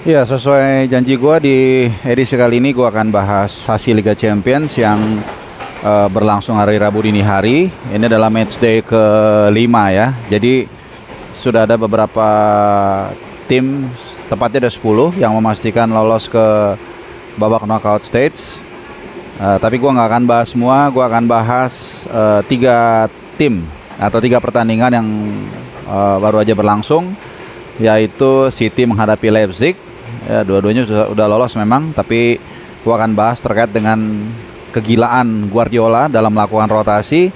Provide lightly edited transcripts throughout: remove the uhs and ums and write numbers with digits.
Ya, sesuai janji gue di edisi kali ini gue akan bahas hasil Liga Champions yang berlangsung hari Rabu dini hari. Ini adalah matchday ke-5 ya. Jadi sudah ada beberapa tim, tepatnya ada 10 yang memastikan lolos ke babak knockout stage. Tapi gue nggak akan bahas semua, gue akan bahas 3 tim atau 3 pertandingan yang baru aja berlangsung, yaitu City menghadapi Leipzig. Ya, dua-duanya sudah lolos memang, tapi gua akan bahas terkait dengan kegilaan Guardiola dalam melakukan rotasi,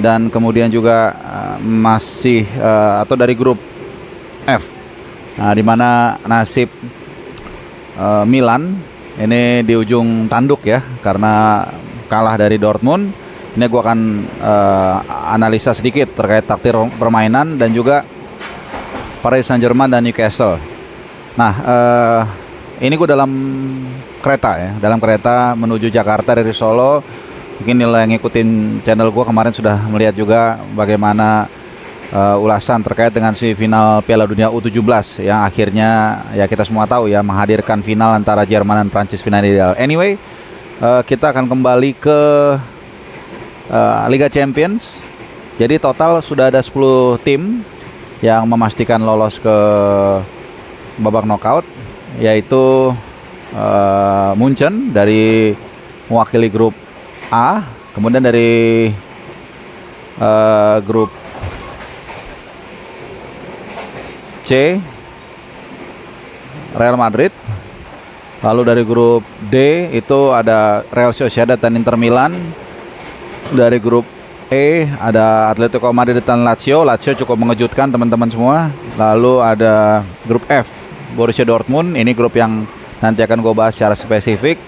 dan kemudian juga masih atau dari grup F. Nah, di mana nasib Milan ini di ujung tanduk ya, karena kalah dari Dortmund. Ini gua akan analisa sedikit terkait taktik permainan dan juga Paris Saint-Germain dan Newcastle. Nah, ini gue dalam kereta ya, dalam kereta menuju Jakarta dari Solo. Mungkin nilai yang ngikutin channel gue kemarin sudah melihat juga bagaimana ulasan terkait dengan semifinal Piala Dunia U17 yang akhirnya ya kita semua tahu ya menghadirkan final antara Jerman dan Prancis final ideal. Anyway, kita akan kembali ke Liga Champions. Jadi total sudah ada 10 tim yang memastikan lolos ke babak knockout, yaitu Munchen dari mewakili grup A, kemudian dari grup C Real Madrid, lalu dari grup D itu ada Real Sociedad dan Inter Milan, dari grup E ada Atletico Madrid dan Lazio. Lazio cukup mengejutkan teman-teman semua. Lalu ada grup F, Borussia Dortmund. Ini grup yang nanti akan gue bahas secara spesifik.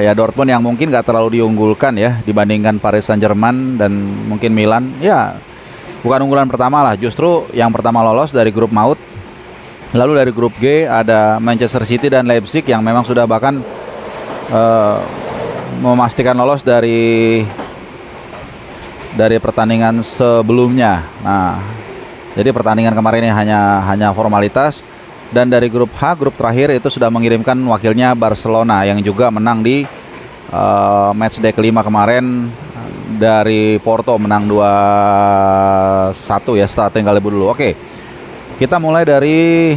Ya Dortmund yang mungkin gak terlalu diunggulkan ya dibandingkan Paris Saint-Germain dan mungkin Milan. Ya bukan unggulan pertama lah, justru yang pertama lolos dari grup maut. Lalu dari grup G ada Manchester City dan Leipzig yang memang sudah bahkan memastikan lolos dari pertandingan sebelumnya. Nah, jadi pertandingan kemarin ini hanya formalitas. Dan dari grup H, grup terakhir itu sudah mengirimkan wakilnya Barcelona yang juga menang di matchday kelima kemarin dari Porto, menang 2-1 ya setelah tinggal lebih dulu. Oke, kita mulai dari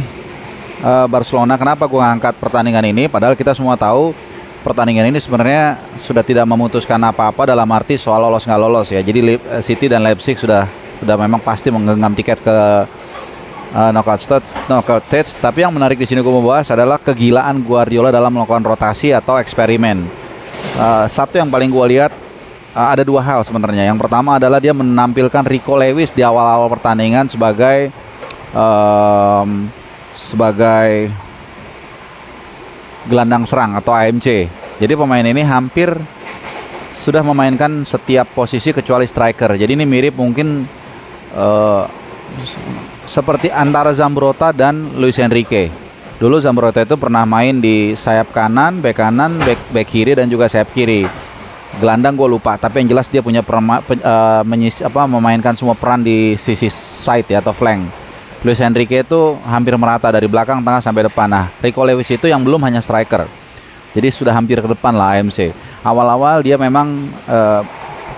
Barcelona. Kenapa gue ngangkat pertandingan ini? Padahal kita semua tahu pertandingan ini sebenarnya sudah tidak memutuskan apa-apa dalam arti soal lolos nggak lolos ya. Jadi City dan Leipzig sudah memang pasti menggenggam tiket ke knockout stage. Tapi yang menarik di sini gue mau bahas adalah kegilaan Guardiola dalam melakukan rotasi atau eksperimen. Satu yang paling gue lihat ada 2 hal sebenarnya. Yang pertama adalah dia menampilkan Rico Lewis di awal-awal pertandingan sebagai gelandang serang atau AMC. Jadi pemain ini hampir sudah memainkan setiap posisi kecuali striker. Jadi ini mirip mungkin seperti antara Zambrotta dan Luis Enrique. Dulu Zambrotta itu pernah main di sayap kanan, bek back kiri dan juga sayap kiri. Gelandang gue lupa, tapi yang jelas dia punya memainkan semua peran di sisi side ya, atau flank. Luis Enrique itu hampir merata dari belakang, tengah sampai depan. Nah, Rico Lewis itu yang belum hanya striker. Jadi sudah hampir ke depan lah AMC. Awal-awal dia memang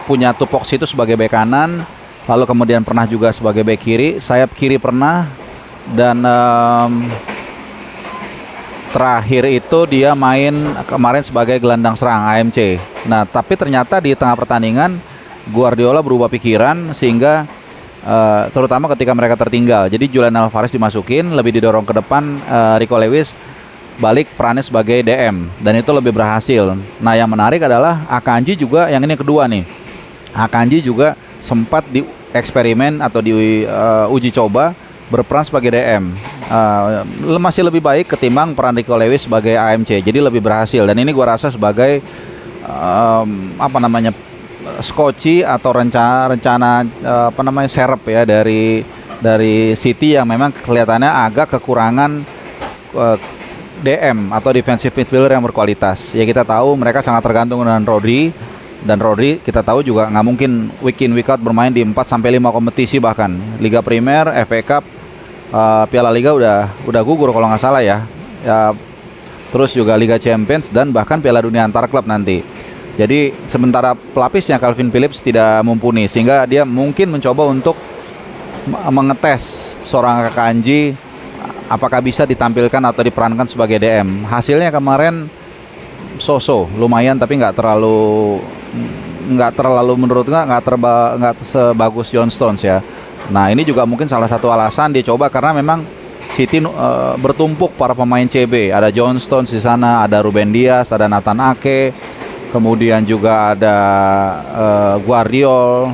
punya tupoksi itu sebagai bek kanan, lalu kemudian pernah juga sebagai bek kiri, sayap kiri pernah, dan terakhir itu dia main kemarin sebagai gelandang serang AMC. Nah, tapi ternyata di tengah pertandingan Guardiola berubah pikiran sehingga terutama ketika mereka tertinggal. Jadi Julian Alvarez dimasukin, lebih didorong ke depan, Rico Lewis balik perannya sebagai DM dan itu lebih berhasil. Nah, yang menarik adalah Akanji juga, yang ini kedua nih. Akanji juga sempat di eksperimen atau uji coba berperan sebagai DM. Masih lebih baik ketimbang peran Rico Lewis sebagai AMC. Jadi lebih berhasil, dan ini gua rasa sebagai skoci atau rencana serep ya dari City yang memang kelihatannya agak kekurangan DM atau defensive midfielder yang berkualitas. Ya kita tahu mereka sangat tergantung dengan Rodri, dan Rodri kita tahu juga nggak mungkin week in week out bermain di 4 sampai 5 kompetisi, bahkan Liga Primer, FA Cup, Piala Liga udah gugur kalau nggak salah ya. Ya, terus juga Liga Champions dan bahkan Piala Dunia antar klub nanti. Jadi sementara pelapisnya Calvin Phillips tidak mumpuni, sehingga dia mungkin mencoba untuk mengetes seorang Akanji apakah bisa ditampilkan atau diperankan sebagai DM. Hasilnya kemarin so-so, lumayan, tapi nggak terlalu menurut nggak sebagus John Stones ya. Nah, ini juga mungkin salah satu alasan dia coba, karena memang City bertumpuk para pemain CB. Ada John Stones di sana, ada Ruben Dias, ada Nathan Ake, kemudian juga ada Guardiol,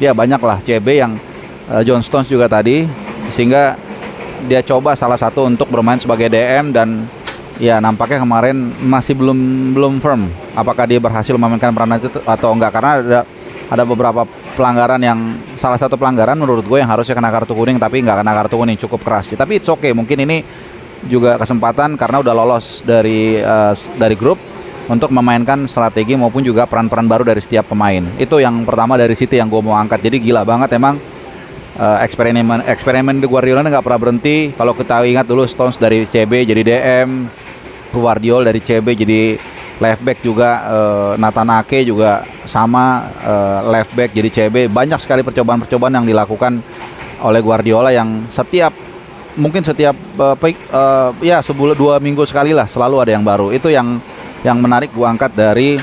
ya banyak lah CB yang John Stones juga tadi, sehingga dia coba salah satu untuk bermain sebagai DM. Dan ya nampaknya kemarin masih belum firm apakah dia berhasil memainkan peranan itu atau enggak, karena ada beberapa pelanggaran, yang salah satu pelanggaran menurut gue yang harusnya kena kartu kuning tapi nggak kena kartu kuning, cukup keras. Tapi it's okay, mungkin ini juga kesempatan karena udah lolos dari grup untuk memainkan strategi maupun juga peran-peran baru dari setiap pemain. Itu yang pertama dari City yang gue mau angkat. Jadi gila banget emang, eksperimen di Guardiola nggak pernah berhenti. Kalau kita ingat dulu, Stones dari CB jadi DM, Guardiol dari CB jadi left back juga, Nathan Ake juga sama, left back jadi CB. Banyak sekali percobaan-percobaan yang dilakukan oleh Guardiola, yang mungkin setiap ya sebulan 2 minggu sekali lah selalu ada yang baru. Itu yang menarik gua angkat dari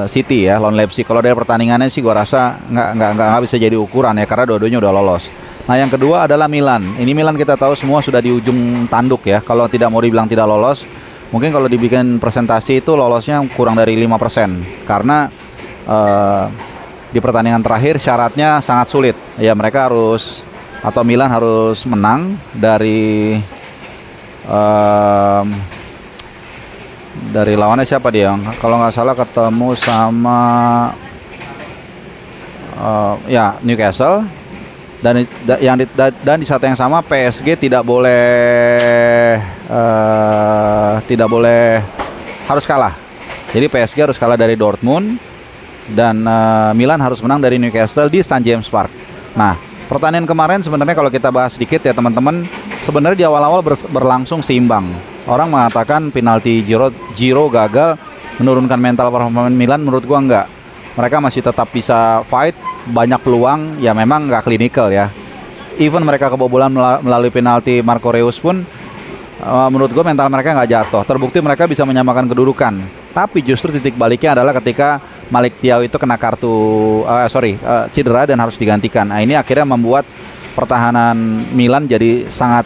City ya, lawan Leipzig. Kalau dari pertandingannya sih gua rasa nggak bisa jadi ukuran ya, karena dua-duanya udah lolos. Nah, yang kedua adalah Milan. Ini Milan kita tahu semua sudah di ujung tanduk ya. Kalau tidak mau dibilang tidak lolos, mungkin kalau dibikin presentasi itu lolosnya kurang dari 5%. Karena di pertandingan terakhir syaratnya sangat sulit. Ya, mereka Milan harus menang dari lawannya siapa dia? Kalau nggak salah ketemu sama ya Newcastle. Dan di saat yang sama PSG tidak boleh harus kalah. Jadi PSG harus kalah dari Dortmund, dan Milan harus menang dari Newcastle di St. James Park. Nah, pertandingan kemarin sebenarnya kalau kita bahas sedikit ya teman-teman, sebenarnya di awal-awal berlangsung seimbang. Orang mengatakan penalti Giro gagal menurunkan mental para pemain Milan. Menurut gua enggak. Mereka masih tetap bisa fight, banyak peluang, ya memang nggak klinikal ya. Even mereka kebobolan melalui penalti Marco Reus pun, menurut gue mental mereka nggak jatuh. Terbukti mereka bisa menyamakan kedudukan. Tapi justru titik baliknya adalah ketika Malik Thiaw itu kena cedera dan harus digantikan. Nah, ini akhirnya membuat pertahanan Milan jadi sangat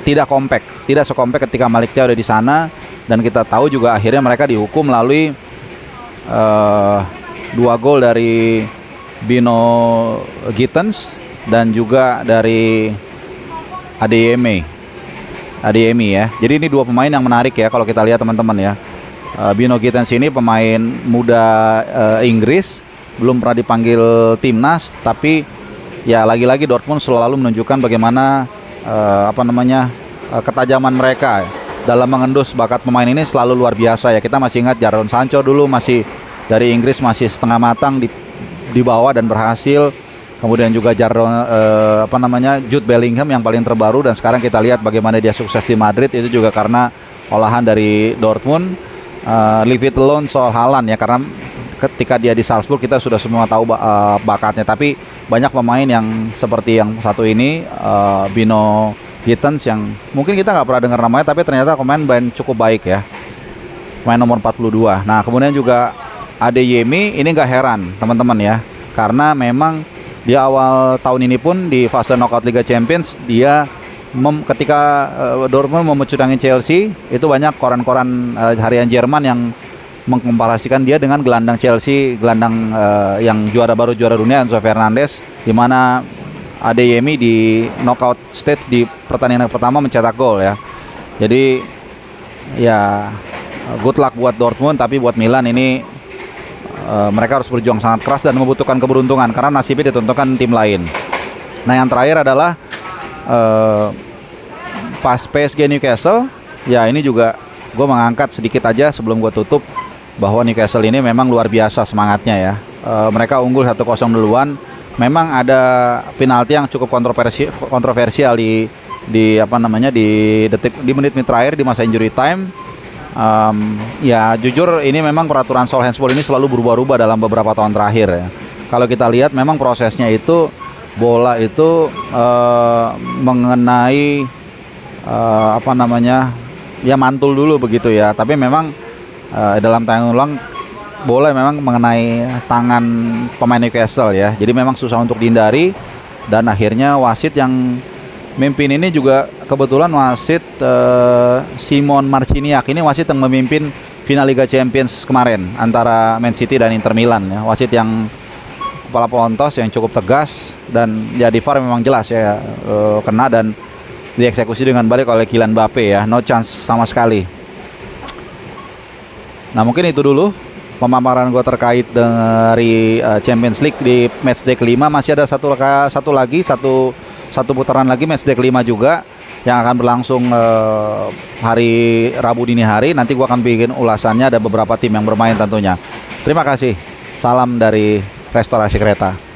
tidak kompak, tidak sekompak ketika Malik Thiaw ada di sana. Dan kita tahu juga akhirnya mereka dihukum melalui 2 gol dari Bino Gittens dan juga dari Adeyemi ya. Jadi ini 2 pemain yang menarik ya kalau kita lihat teman-teman ya. Bino Gittens ini pemain muda Inggris, belum pernah dipanggil timnas, tapi ya lagi-lagi Dortmund selalu menunjukkan bagaimana ketajaman mereka dalam mengendus bakat pemain ini selalu luar biasa ya. Kita masih ingat Jadon Sancho dulu masih dari Inggris, masih setengah matang di bawah dan berhasil. Kemudian juga Jude Bellingham yang paling terbaru, dan sekarang kita lihat bagaimana dia sukses di Madrid, itu juga karena olahan dari Dortmund. Leave it alone soal Haaland ya, karena ketika dia di Salzburg kita sudah semua tahu bakatnya. Tapi banyak pemain yang seperti yang satu ini, Bino Gittens, yang mungkin kita nggak pernah dengar namanya, tapi ternyata pemain cukup baik ya, pemain nomor 42. Nah, kemudian juga Adeyemi, ini nggak heran teman-teman ya, karena memang di awal tahun ini pun di fase knockout Liga Champions dia ketika Dortmund memecutangi Chelsea, itu banyak koran-koran harian Jerman yang mengkomparasikan dia dengan gelandang Chelsea, gelandang yang juara dunia Enzo Fernandez, di mana Adeyemi di knockout stage di pertandingan pertama mencetak gol ya. Jadi ya good luck buat Dortmund, tapi buat Milan ini mereka harus berjuang sangat keras dan membutuhkan keberuntungan karena nasibnya ditentukan tim lain. Nah, yang terakhir adalah pas PSG Newcastle, ya ini juga gue mengangkat sedikit aja sebelum gue tutup, bahwa Newcastle ini memang luar biasa semangatnya ya. Mereka unggul 1-0 duluan, memang ada penalti yang cukup kontroversial di apa namanya di menit-menit terakhir di masa injury time. Ya jujur ini memang peraturan soal handsball ini selalu berubah-ubah dalam beberapa tahun terakhir ya. Kalau kita lihat memang prosesnya itu bola itu mengenai apa namanya ya mantul dulu begitu ya. Tapi memang dalam tayangan ulang bola memang mengenai tangan pemain Newcastle ya. Jadi memang susah untuk dihindari dan akhirnya wasit yang mimpin ini juga kebetulan wasit Simon Marciniak. Ini wasit yang memimpin final Liga Champions kemarin antara Man City dan Inter Milan ya. Wasit yang kepala pontos yang cukup tegas dan ya di VAR memang jelas ya kena dan dieksekusi dengan baik oleh Kylian Mbappe ya. No chance sama sekali. Nah mungkin itu dulu pemaparan gue terkait dari Champions League di matchday kelima. Masih ada satu putaran lagi matchday kelima juga yang akan berlangsung hari Rabu dini hari. Nanti gue akan bikin ulasannya, ada beberapa tim yang bermain tentunya. Terima kasih. Salam dari Restorasi Kereta.